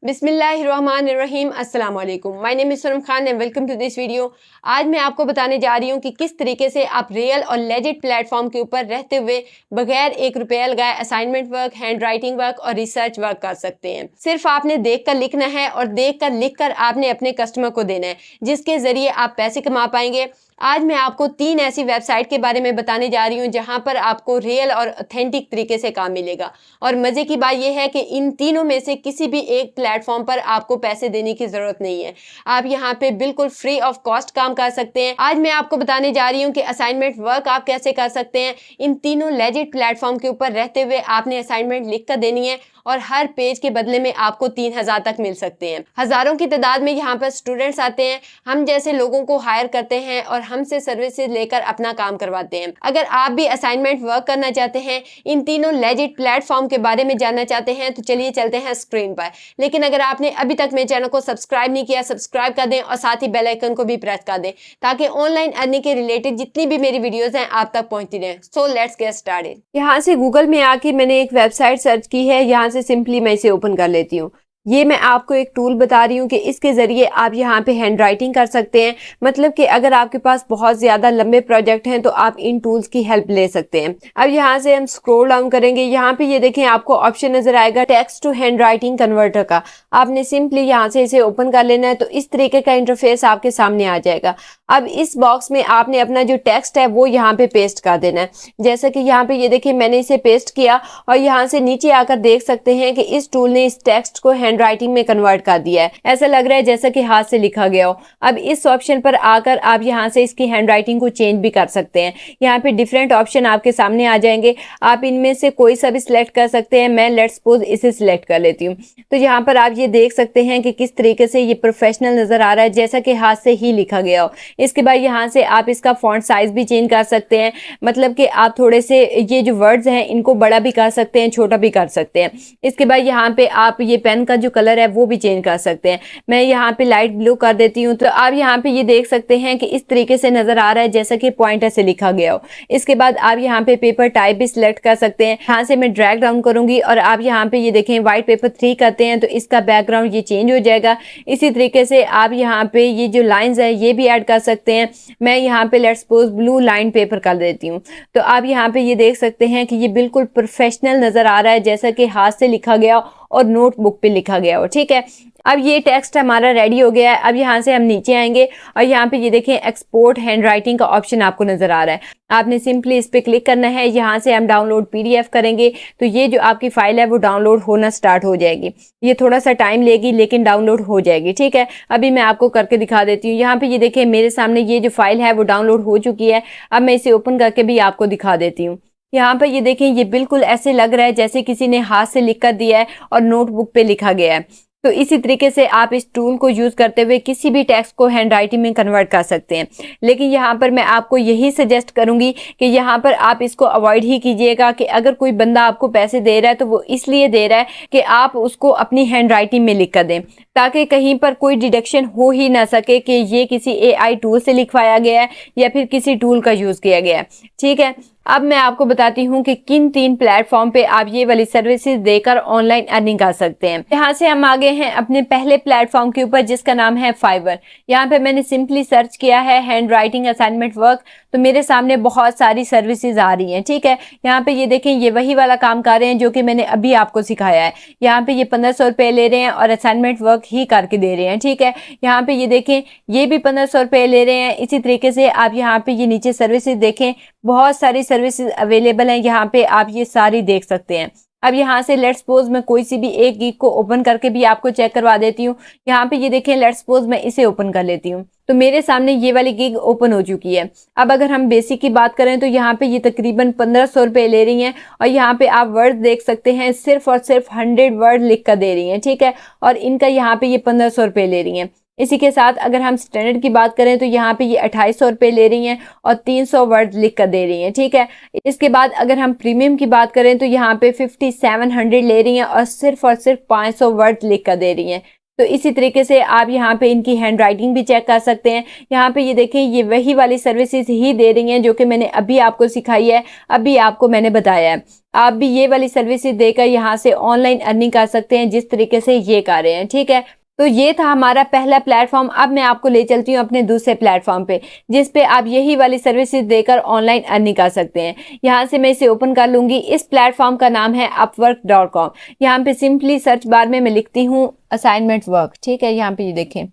बिस्मिल्लाहिर्रहमानिर्रहीम। अस्सलाम वालेकुम। My name is Sanam Khan and welcome to this video. आज मैं आपको बताने जा रही हूँ कि किस तरीके से आप रियल और लेजिट प्लेटफॉर्म के ऊपर रहते हुए बगैर 1 रुपया लगाए assignment work, hand writing work और रिसर्च वर्क कर सकते हैं। सिर्फ आपने देख कर लिखना है और देख कर लिख कर आपने अपने कस्टमर को देना है, जिसके जरिए आप पैसे कमा पाएंगे। आज मैं आपको 3 ऐसी वेबसाइट के बारे में बताने जा रही हूँ जहां पर आपको रियल और ऑथेंटिक तरीके से काम मिलेगा। और मजे की बात यह है कि इन तीनों में से किसी भी एक प्लेटफॉर्म पर आपको पैसे देने की जरूरत नहीं है। आप यहाँ पे बिल्कुल फ्री ऑफ कॉस्ट काम कर सकते हैं। आज मैं आपको बताने जा रही हूँ कि असाइनमेंट वर्क आप कैसे कर सकते हैं। इन तीनों लेजिट प्लेटफॉर्म के ऊपर रहते हुए आपने असाइनमेंट लिख कर देनी है और हर पेज के बदले में आपको 3000 तक मिल सकते हैं। हजारों की तादाद में यहाँ पर स्टूडेंट्स आते हैं, हम जैसे लोगों को हायर करते हैं और हमसे सर्विसेज लेकर अपना काम करवाते हैं। अगर आप भी असाइनमेंट वर्क करना चाहते हैं, इन तीनों लेजिट प्लेटफॉर्म के बारे में जानना चाहते हैं, तो चलिए चलते हैं स्क्रीन पर। लेकिन अगर आपने अभी तक मेरे चैनल को सब्सक्राइब नहीं किया, सब्सक्राइब कर दें और साथ ही बेल आइकन को भी प्रेस कर दें ताकि ऑनलाइन अर्निंग के रिलेटेड जितनी भी मेरी वीडियोस हैं आप तक पहुंचती रहें। So let's get started. यहाँ से गूगल में आके मैंने एक वेबसाइट सर्च की है। यहाँ से सिंपली मैं इसे ओपन कर लेती हूँ। ये मैं आपको एक टूल बता रही हूँ कि इसके जरिए आप यहाँ पे हैंड राइटिंग कर सकते हैं। मतलब कि अगर आपके पास बहुत ज्यादा लंबे प्रोजेक्ट हैं तो आप इन टूल्स की हेल्प ले सकते हैं। अब यहाँ से हम स्क्रॉल डाउन करेंगे। यहाँ पे ये देखें आपको ऑप्शन नजर आएगा text to handwriting converter का। आपने सिंपली यहाँ से इसे ओपन कर लेना है तो इस तरीके का इंटरफेस आपके सामने आ जाएगा। अब इस बॉक्स में आपने अपना जो टेक्स्ट है वो यहाँ पे पेस्ट कर देना है। जैसा कि यहाँ पे ये देखिए मैंने इसे पेस्ट किया और यहाँ से नीचे आकर देख सकते हैं कि इस टूल ने इस टेक्स्ट को हैंड राइटिंग में कन्वर्ट कर दिया है। ऐसा लग रहा है जैसा कि हाथ से लिखा गया हो। अब इस ऑप्शन पर आकर आप यहाँ से इसकी हैंड राइटिंग को चेंज भी कर सकते हैं। यहाँ पे डिफरेंट ऑप्शन आपके सामने आ जाएंगे, आप इनमें से कोई सा भी सिलेक्ट कर सकते हैं। मैं लेट्स सपोज इसे सिलेक्ट कर लेती हूँ। तो यहाँ पर आप ये देख सकते हैं कि किस तरीके से ये प्रोफेशनल नजर आ रहा है, जैसा कि हाथ से ही लिखा गया हो। इसके बाद यहाँ से आप इसका फॉन्ट साइज भी चेंज कर सकते हैं। मतलब कि आप थोड़े से ये जो वर्ड्स हैं इनको बड़ा भी कर सकते हैं, छोटा भी कर सकते हैं। इसके बाद यहाँ पे आप ये पेन का जो कलर है वो भी चेंज कर सकते हैं। मैं यहाँ पे लाइट ब्लू कर देती हूँ। तो आप यहाँ पे ये देख सकते हैं कि इस तरीके से नजर आ रहा है जैसा कि पॉइंटर से लिखा गया हो। इसके बाद आप यहाँ पे पेपर टाइप भी सिलेक्ट कर सकते हैं। यहाँ से मैं ड्रैग डाउन करूंगी और आप यहाँ पे ये देखें व्हाइट पेपर 3 करते हैं तो इसका बैकग्राउंड ये चेंज हो जाएगा। इसी तरीके से आप यहाँ पे ये जो लाइन्स है ये भी ऐड कर सकते हैं। मैं यहाँ पे let's suppose blue line paper कर देती हूँ। तो आप यहाँ पे ये देख सकते हैं कि ये बिल्कुल प्रोफेशनल नजर आ रहा है जैसा कि हाथ से लिखा गया और नोटबुक पे लिखा गया हो। ठीक है, अब ये टेक्स्ट हमारा रेडी हो गया है। अब यहाँ से हम नीचे आएंगे और यहाँ पे ये देखें एक्सपोर्ट हैंड राइटिंग का ऑप्शन आपको नजर आ रहा है। आपने सिंपली इस पे क्लिक करना है। यहाँ से हम डाउनलोड PDF करेंगे तो ये जो आपकी फाइल है वो डाउनलोड होना स्टार्ट हो जाएगी। ये थोड़ा सा टाइम लेगी लेकिन डाउनलोड हो जाएगी। ठीक है, अभी मैं आपको करके दिखा देती हूँ। यहाँ पे ये देखें मेरे सामने ये जो फाइल है वो डाउनलोड हो चुकी है। अब मैं इसे ओपन करके भी आपको दिखा देती हूँ। यहाँ पर ये देखें ये बिल्कुल ऐसे लग रहा है जैसे किसी ने हाथ से लिख कर दिया है और नोटबुक पे लिखा गया है। तो इसी तरीके से आप इस टूल को यूज करते हुए किसी भी टेक्स्ट को हैंड राइटिंग में कन्वर्ट कर सकते हैं। लेकिन यहाँ पर मैं आपको यही सजेस्ट करूंगी कि यहाँ पर आप इसको अवॉइड ही कीजिएगा कि अगर कोई बंदा आपको पैसे दे रहा है तो वो इसलिए दे रहा है कि आप उसको अपनी हैंड राइटिंग में लिख कर दें, ताकि कहीं पर कोई डिडक्शन हो ही ना सके कि ये किसी AI टूल से लिखवाया गया है या फिर किसी टूल का यूज किया गया है। ठीक है, अब मैं आपको बताती हूँ कि किन 3 प्लेटफॉर्म पे आप ये वाली सर्विसेज देकर ऑनलाइन अर्निंग कर सकते हैं। यहाँ से हम आगे हैं अपने पहले प्लेटफॉर्म के ऊपर जिसका नाम है फाइवर। यहाँ पे मैंने सिंपली सर्च किया है हैंड राइटिंग असाइनमेंट वर्क, तो मेरे सामने बहुत सारी सर्विसेज आ रही हैं। ठीक है, यहाँ पे ये देखें ये वही वाला काम कर रहे हैं जो कि मैंने अभी आपको सिखाया है। यहाँ पे ये 1500 रुपये ले रहे हैं और असाइनमेंट वर्क ही करके दे रहे हैं। ठीक है, यहाँ पे ये देखें ये भी 1500 रुपये ले रहे हैं। इसी तरीके से आप यहाँ पे ये नीचे सर्विसेज देखें, बहुत सारी सर्विसेज अवेलेबल हैं। यहाँ पे आप ये सारी देख सकते हैं। अब यहाँ से लेट्स सपोज मैं कोई सी भी एक गिग को ओपन करके भी आपको चेक करवा देती हूँ। यहाँ पे ये देखें लेट्स सपोज मैं इसे ओपन कर लेती हूँ तो मेरे सामने ये वाली गिग ओपन हो चुकी है। अब अगर हम बेसिक की बात करें तो यहाँ पे ये तकरीबन 1500 रुपये ले रही हैं और यहाँ पे आप वर्ड देख सकते हैं सिर्फ और सिर्फ 100 वर्ड लिख कर दे रही हैं। ठीक है, और इनका यहाँ पे ये 1500 रुपये ले रही हैं। इसी के साथ अगर हम स्टैंडर्ड की बात करें तो यहाँ पे ये 2800 रुपये ले रही हैं और 300 वर्ड लिख कर दे रही हैं। ठीक है, इसके बाद अगर हम प्रीमियम की बात करें तो यहाँ पे 5700 ले रही हैं और सिर्फ 500 वर्ड लिख कर दे रही हैं। तो इसी तरीके से आप यहाँ पे इनकी हैंड राइटिंग भी चेक कर सकते हैं। यहाँ पे ये देखें, ये वही वाली सर्विसेज ही दे रही हैं जो कि मैंने अभी आपको सिखाई है, अभी आपको मैंने बताया है। आप भी ये वाली सर्विसेज देकर यहाँ से ऑनलाइन अर्निंग कर सकते हैं जिस तरीके से ये कर रहे हैं, ठीक है। तो ये था हमारा पहला प्लेटफॉर्म। अब मैं आपको ले चलती हूँ अपने दूसरे प्लेटफॉर्म पे, जिस पे आप यही वाली सर्विसेज देकर ऑनलाइन अर्निंग कर सकते हैं। यहाँ से मैं इसे ओपन कर लूंगी। इस प्लेटफॉर्म का नाम है upwork.com। यहाँ पे सिंपली सर्च बार में मैं लिखती हूँ असाइनमेंट वर्क, ठीक है। यहाँ पे ये देखें,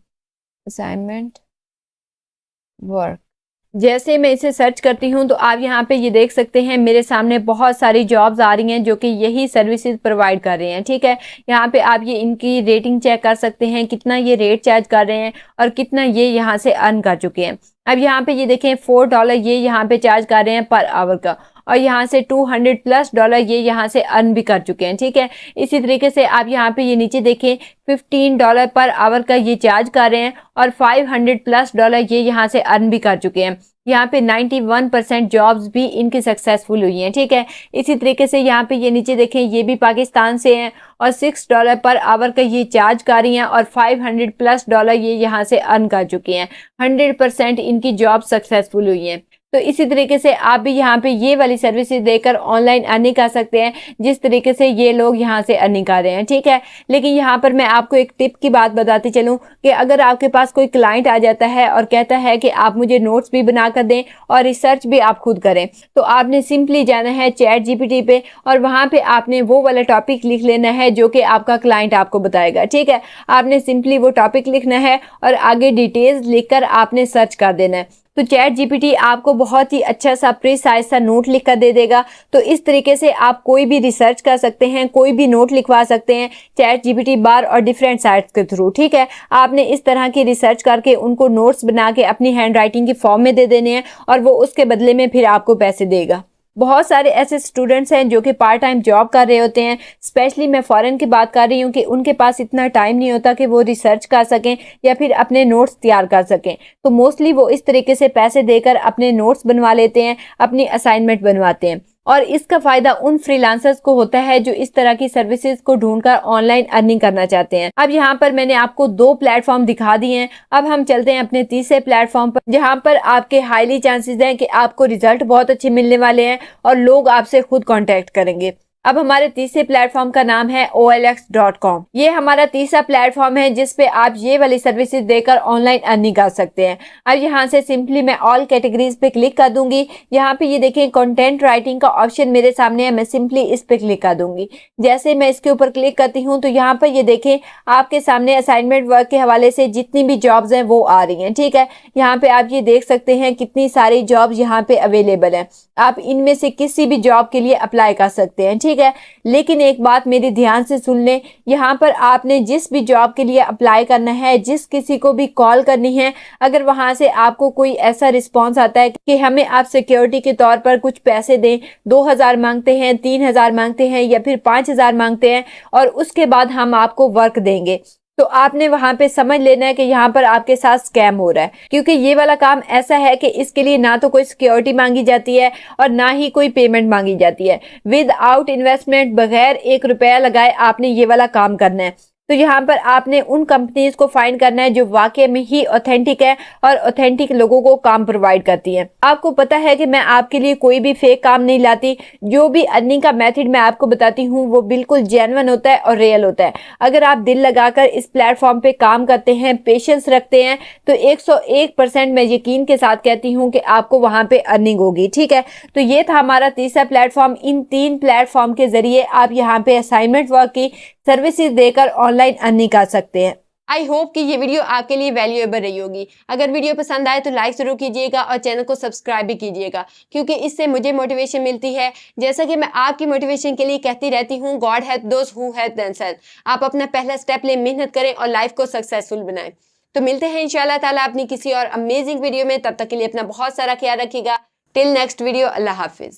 असाइनमेंट वर्क। जैसे मैं इसे सर्च करती हूँ तो आप यहाँ पे ये देख सकते हैं मेरे सामने बहुत सारी जॉब्स आ रही हैं जो कि यही सर्विसेज प्रोवाइड कर रहे हैं, ठीक है। यहाँ पे आप ये इनकी रेटिंग चेक कर सकते हैं, कितना ये रेट चार्ज कर रहे हैं और कितना ये यहाँ से अर्न कर चुके हैं। अब यहाँ पे ये देखें $4 ये यहाँ पे चार्ज कर रहे हैं पर आवर का, और यहाँ से $200+ ये यहाँ से अर्न भी कर चुके हैं, ठीक है। इसी तरीके से आप यहाँ पे ये नीचे देखें, $15 पर आवर का ये चार्ज कर रहे हैं और $500+ ये यहाँ से अर्न भी कर चुके हैं। यहाँ पे 91% जॉब्स भी इनकी सक्सेसफुल हुई हैं, ठीक है। इसी तरीके से यहाँ पे ये नीचे देखें, ये भी पाकिस्तान से हैं और $6 पर आवर का ये चार्ज कर रही हैं और $500+ ये यहाँ से अर्न कर चुकी हैं। 100% इनकी जॉब सक्सेसफुल हुई हैं। तो इसी तरीके से आप भी यहाँ पे ये वाली सर्विसेज देकर ऑनलाइन अर्निंग कर सकते हैं जिस तरीके से ये लोग यहाँ से अर्निंग कर रहे हैं, ठीक है। लेकिन यहाँ पर मैं आपको एक टिप की बात बताती चलूँ कि अगर आपके पास कोई क्लाइंट आ जाता है और कहता है कि आप मुझे नोट्स भी बना कर दें और रिसर्च भी आप खुद करें, तो आपने सिंपली जाना है ChatGPT पे और वहाँ पे आपने वो वाला टॉपिक लिख लेना है जो कि आपका क्लाइंट आपको बताएगा, ठीक है। आपने सिंपली वो टॉपिक लिखना है और आगे डिटेल्स लिखकर आपने सर्च कर देना है। तो ChatGPT आपको बहुत ही अच्छा सा प्रिसाइज सा नोट लिख कर दे देगा। तो इस तरीके से आप कोई भी रिसर्च कर सकते हैं, कोई भी नोट लिखवा सकते हैं ChatGPT बार और डिफरेंट साइट्स के थ्रू, ठीक है। आपने इस तरह की रिसर्च करके उनको नोट्स बना के अपनी हैंड राइटिंग की फॉर्म में दे देने हैं और वो उसके बदले में फिर आपको पैसे देगा। बहुत सारे ऐसे स्टूडेंट्स हैं जो कि पार्ट टाइम जॉब कर रहे होते हैं, स्पेशली मैं फॉरेन की बात कर रही हूँ, कि उनके पास इतना टाइम नहीं होता कि वो रिसर्च कर सकें या फिर अपने नोट्स तैयार कर सकें। तो मोस्टली वो इस तरीके से पैसे देकर अपने नोट्स बनवा लेते हैं, अपनी असाइनमेंट बनवाते हैं। और इसका फायदा उन फ्रीलांसर्स को होता है जो इस तरह की सर्विसेज को ढूंढकर ऑनलाइन अर्निंग करना चाहते हैं। अब यहाँ पर मैंने आपको 2 प्लेटफॉर्म दिखा दिए हैं। अब हम चलते हैं अपने तीसरे प्लेटफॉर्म पर, जहाँ पर आपके हाईली चांसेस हैं कि आपको रिजल्ट बहुत अच्छे मिलने वाले हैं और लोग आपसे खुद कॉन्टेक्ट करेंगे। अब हमारे तीसरे प्लेटफॉर्म का नाम है OLX.com। ये हमारा तीसरा प्लेटफॉर्म है जिस पे आप ये वाली सर्विसेज देकर ऑनलाइन अर्निंग कर सकते हैं। अब यहाँ से सिंपली मैं ऑल कैटेगरीज पे क्लिक कर दूंगी। यहाँ पे ये देखें कंटेंट राइटिंग का ऑप्शन मेरे सामने है, मैं सिंपली इस पे क्लिक कर दूंगी। जैसे मैं इसके ऊपर क्लिक करती हूँ तो यहाँ पर ये देखें आपके सामने असाइनमेंट वर्क के हवाले से जितनी भी जॉब्स हैं वो आ रही हैं, ठीक है। यहाँ पे आप ये देख सकते हैं कितनी सारी जॉब्स यहाँ पे अवेलेबल है। आप इनमें से किसी भी जॉब के लिए अप्लाई कर सकते हैं, ठीक है। लेकिन एक बात मेरी ध्यान से सुन लें, यहाँ पर आपने जिस भी जॉब के लिए अप्लाई करना है, जिस किसी को भी कॉल करनी है, अगर वहां से आपको कोई ऐसा रिस्पॉन्स आता है कि हमें आप सिक्योरिटी के तौर पर कुछ पैसे दें, 2000 मांगते हैं, 3000 मांगते हैं या फिर 5000 मांगते हैं और उसके बाद हम आपको वर्क देंगे, तो आपने वहां पे समझ लेना है कि यहाँ पर आपके साथ स्कैम हो रहा है। क्योंकि ये वाला काम ऐसा है कि इसके लिए ना तो कोई सिक्योरिटी मांगी जाती है और ना ही कोई पेमेंट मांगी जाती है। विदाउट इन्वेस्टमेंट, बगैर 1 रुपया लगाए आपने ये वाला काम करना है। तो यहाँ पर आपने उन कंपनीज को फाइंड करना है जो वाकई में ही ऑथेंटिक है और ऑथेंटिक लोगों को काम प्रोवाइड करती है। आपको पता है कि मैं आपके लिए कोई भी फेक काम नहीं लाती। जो भी अर्निंग का मेथड मैं आपको बताती हूँ वो बिल्कुल जेन्युइन होता है और रियल होता है। अगर आप दिल लगाकर इस प्लेटफॉर्म पे काम करते हैं, पेशेंस रखते हैं, तो 101% मैं यकीन के साथ कहती हूँ कि आपको वहां पे अर्निंग होगी, ठीक है। तो ये था हमारा तीसरा प्लेटफॉर्म। इन 3 प्लेटफॉर्म के जरिए आप यहाँ पे असाइनमेंट वर्क की सर्विसेज देकर ऑनलाइन अर्निंग कर सकते हैं। आई होप कि ये वीडियो आपके लिए वैल्यूएबल रही होगी। अगर वीडियो पसंद आए तो लाइक जरूर कीजिएगा और चैनल को सब्सक्राइब भी कीजिएगा, क्योंकि इससे मुझे मोटिवेशन मिलती है। जैसा कि मैं आपकी मोटिवेशन के लिए कहती रहती हूँ, God help those who help themselves. आप अपना पहला स्टेप लें, मेहनत करें और लाइफ को सक्सेसफुल बनाएं। तो मिलते हैं इंशाल्लाह ताला अपनी किसी और अमेजिंग वीडियो में। तब तक के लिए अपना बहुत सारा ख्याल रखिएगा। टिल नेक्स्ट वीडियो, अल्लाह हाफिज।